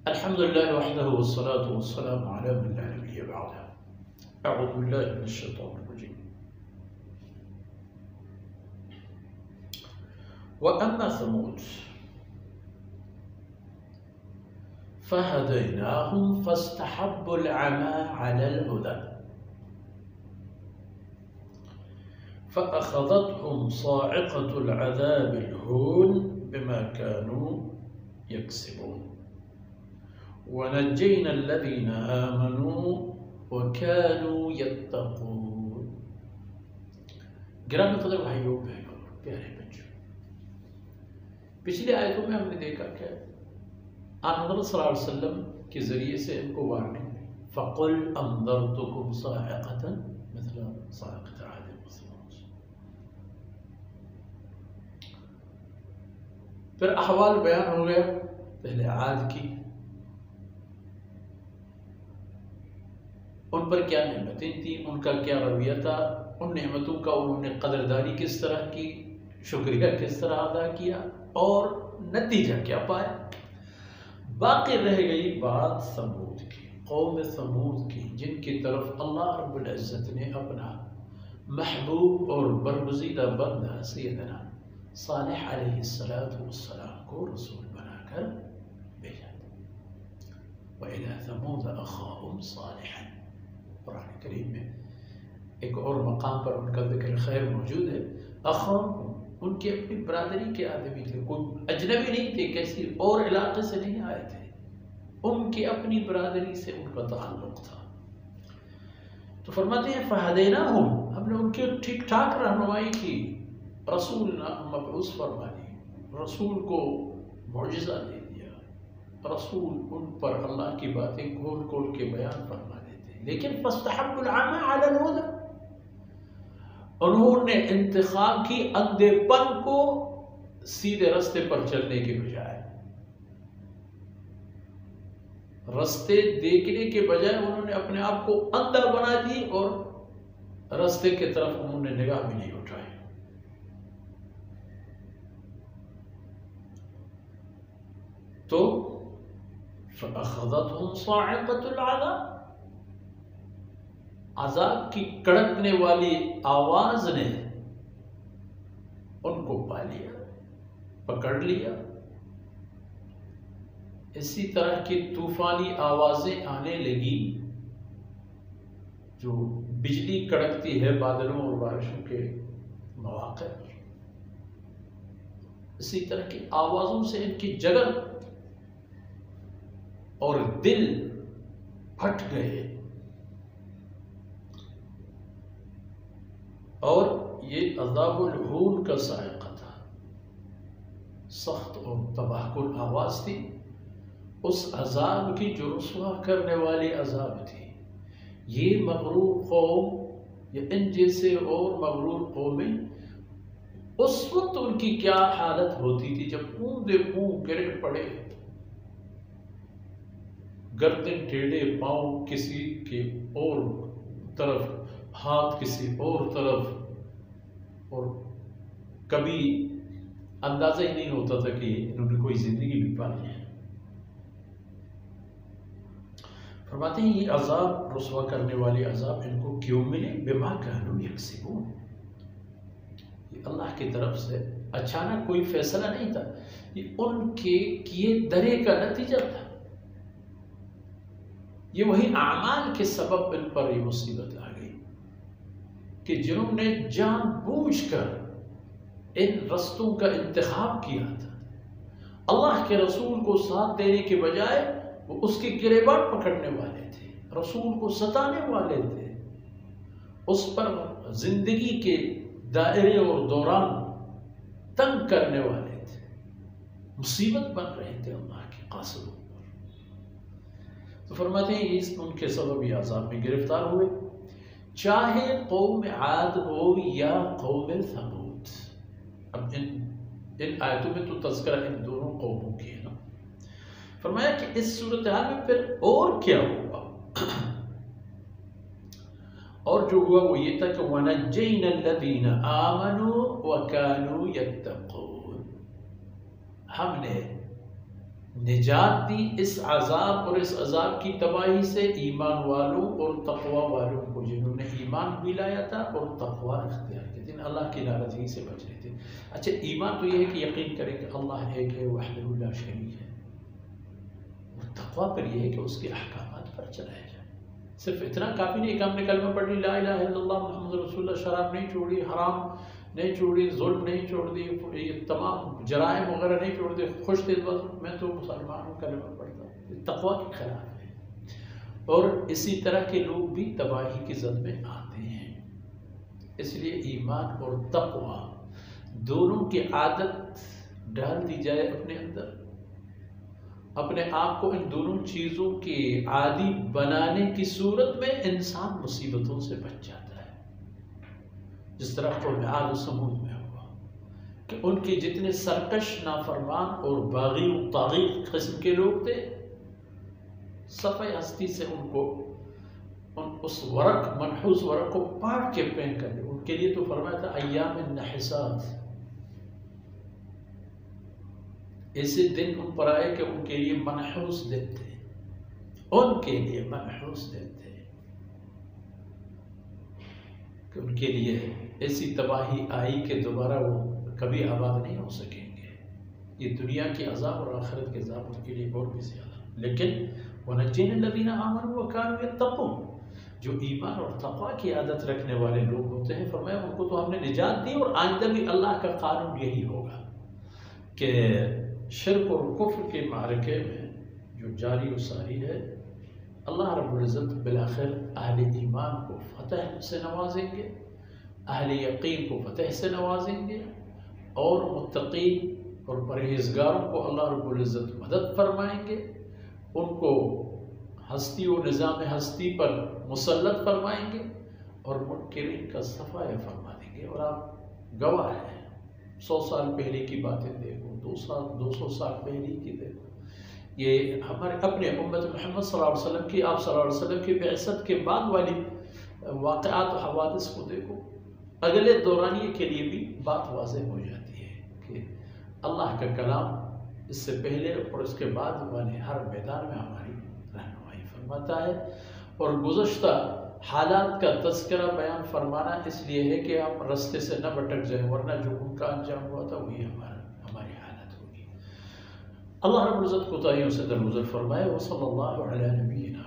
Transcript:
الحمد لله وحده والصلاة والسلام على من لا نبي بعده. أعوذ بالله من الشيطان الرجيم. وأما ثمود فهديناهم فاستحبوا العمى على الهدى فأخذتهم صاعقة العذاب الهون بما كانوا يكسبون ونجينا الذين آمنوا وكانوا يتقون. گرامی قدر بھائیوں بہنوں پیارے بچوں، پچھلی آیتوں میں ہم نے دیکھا کہ آن حضرت صلی اللہ علیہ وسلم کے ذریعے سے ان کو وارننگ دی، فَقُلْ أَنذَرْتُكُمْ صَاعِقَةً مثل صاعقة عاد وثمود. پھر احوال بیان ہو گیا، پہلے عاد کی، ان پر کیا نعمتیں تھیں، ان کا کیا رویہ تھا، ان نعمتوں کا انہوں نے قدرداری کس طرح کی، شکریہ کس طرح ادا کیا اور نتیجہ کیا پایا. باقی رہ گئی بات ثمود کی، قوم ثمود کی، جن کی طرف اللہ رب العزت نے اپنا محبوب اور برگزیدہ بندہ سیدنا صالح علیہ السلام کو رسول بنا کر بھیجا. وَإِلَى ثَمُودَ أَخَاهُمْ صَالِحًا. قرآن کریم میں ایک اور مقام پر ان کا ذکر خیر موجود ہے. اخاہم، ان کی اپنی برادری کے آدمی تھے، کوئی اجنبی نہیں تھے، کسی اور علاقے سے نہیں آئے تھے، ان کی اپنی برادری سے ان کا تعلق تھا. تو فرماتے ہیں فہدیناہم، ہم نے ان کے ٹھیک ٹھاک رہنمائی کی، رسول مبعوث فرما دی، رسول کو معجزہ دے دیا، رسول ان پر اللہ کی باتیں کھول کھول کے بیان فرما دیتے. لیکن فاستحبوا العمى على الهدى، انہوں نے انتخاب کی اندھے پن کو سیدھے رستے پر چلنے کے بجائے، رستے دیکھنے کے بجائے انہوں نے اپنے آپ کو اندھا بنا دی اور رستے کی طرف انہوں نے نگاہ بھی نہیں اٹھائی. تو فَأَخَذَتْهُمْ صَاعِقَةُ الْعَذَابِ، عذاب کی کڑکنے والی آواز نے ان کو پا لیا، پکڑ لیا. اسی طرح کی طوفانی آوازیں آنے لگی جو بجلی کڑکتی ہے بادلوں اور بارشوں کے مواقع پر، اسی طرح کی آوازوں سے ان کی جگر اور دل پھٹ گئے. اور یہ عذاب الہون کا ذائقہ تھا، سخت اور تباہ کن آواز تھی، اس عذاب کی جو رسوا کرنے والی عذاب تھی. یہ مغرور قوم یا ان جیسے اور مغرور قومیں، اس وقت ان کی کیا حالت ہوتی تھی جب اوندے منہ گرے پڑے، گردن ٹیڑھے، پاؤں کسی کے اور طرف، ہاتھ کسی اور طرف، اور کبھی اندازہ ہی نہیں ہوتا تھا کہ انہوں نے کوئی زندگی بھی پانی ہے. فرماتے ہیں یہ عذاب، رسوا کرنے والی عذاب ان کو کیوں ملے؟ بما کانوا یکسبون، یہ اللہ کی طرف سے اچانک کوئی فیصلہ نہیں تھا، یہ ان کے کیے درے کا نتیجہ تھا. یہ وہی اعمال کے سبب ان پر یہ مصیبت آ گئی کہ جنہوں نے جان بوجھ کر ان رستوں کا انتخاب کیا تھا، اللہ کے رسول کو ساتھ دینے کے بجائے وہ اس کی گریبان پکڑنے والے تھے، رسول کو ستانے والے تھے، اس پر زندگی کے دائرے اور دوران تنگ کرنے والے تھے، مصیبت بن رہے تھے اللہ کے قاصدوں پر. تو فرماتے ہیں اس ان کے سبب یہ عذاب میں گرفتار ہوئے، چاہے قوم عاد ہو یا قوم ثمود. اب ان آیتوں میں تو تذکرہ ان دونوں قوموں کی ہے نا. فرمایا کہ اس صورتحال میں پھر اور کیا ہوا، اور جو ہوا وہ یہ تھا کہ وَنَجَّيْنَا الَّذِينَ آمَنُوا وَكَانُوا يَتَّقُونَ، ہم نے نجات دی اس عذاب اور اس عذاب کی تباہی سے ایمان والوں اور تقوی والوں کو، جنہوں نے ایمان بھی لایا تھا اور تقوی اختیار کیا، جن اللہ کی ناراضگی سے بچ رہے تھے۔ اچھا، ایمان تو یہ ہے کہ یقین کریں کہ اللہ ایک ہے، وحدہ لا شریک ہے، اور تقوی پر یہ ہے کہ اس کے احکامات پر چلایا جائے۔ صرف اتنا کافی نہیں کہ ہم نے کلمہ پڑھ لی لا الہ الا اللہ محمد رسول اللہ، شراب نہیں چھوڑی، حرام نہیں چھوڑی، ظلم نہیں چھوڑ دی، یہ تمام جرائم وغیرہ نہیں چھوڑ دی، خوش دل میں تو مسلمان ہوں، کلمہ پڑھتا ہوں، یہ تقوی کے خلاف ہے۔ اور اسی طرح کے لوگ بھی تباہی کی زد میں آتے ہیں۔ اس لیے ایمان اور تقوی دونوں کی عادت ڈال دی جائے اپنے اندر، اپنے آپ کو ان دونوں چیزوں کے عادی بنانے کی صورت میں انسان مصیبتوں سے بچ جاتا ہے۔ جس طرح قوم عاد و سمود میں ہوا کہ ان کے جتنے سرکش، نافرمان اور باغی و طاغی قسم کے لوگ تھے، صفحہ ہستی سے ان کو اس ورق، منحوس ورق کو پاٹ کے پھینک کر دیا۔ ان کے لیے تو فرمایا تھا ایام النحسات، ایسے دن ان پر آئے کہ ان کے لیے منحوس دن تھے، ان کے لیے منحوس دن تھے، کہ ان کے لیے ایسی تباہی آئی کہ دوبارہ وہ کبھی آباد نہیں ہو سکیں گے۔ یہ دنیا کے عذاب اور آخرت کے عذاب ان کے لیے اور بھی زیادہ۔ لیکن وَنَجَّيْنَا الَّذِينَ آمَنُوا وَكَانُوا يَتَّقُونَ، جو ایمان اور تقوی کی عادت رکھنے والے لوگ ہوتے ہیں، فرمایا ان کو تو ہم نے نجات دی، اور آئندہ بھی اللہ کا قانون یہی ہوگا کہ شرک اور کفر کے معرکے میں جو جاری و ساری ہے، اللہ رب العزت بالآخر اہل ایمان کو فتح سے نوازیں گے، اہل یقین کو فتح سے نوازیں گے، اور متقین اور پرہیزگاروں کو اللہ رب العزت مدد فرمائیں گے، ان کو ہستی و نظام ہستی پر مسلط فرمائیں گے، اور منکرین کا صفایا فرما دیں گے۔ اور آپ گواہ ہیں، 100 سال پہلے کی باتیں دیکھو، 200 سال پہلے کی دیکھو، یہ ہمارے اپنے امت محمد صلی اللہ علیہ وسلم کی، آپ صلی اللہ علیہ وسلم کی بعثت کے بعد والی واقعات و حوادث کو دیکھو، اگلے دورانیے کے لیے بھی بات واضح ہو جاتی ہے کہ اللہ کا کلام اس سے پہلے اور اس کے بعد والے ہر میدان میں ہماری رہنمائی فرماتا ہے۔ اور گزشتہ حالات کا تذکرہ بیان فرمانا اس لیے ہے کہ ہم رستے سے نہ بھٹک جائیں، ورنہ جو ان کا انجام ہوا تھا وہی ہماری حالت ہوگی۔ اللہ رب العزت کوتاہیوں سے درگزر فرمائے۔ وصلی اللہ علی نبینا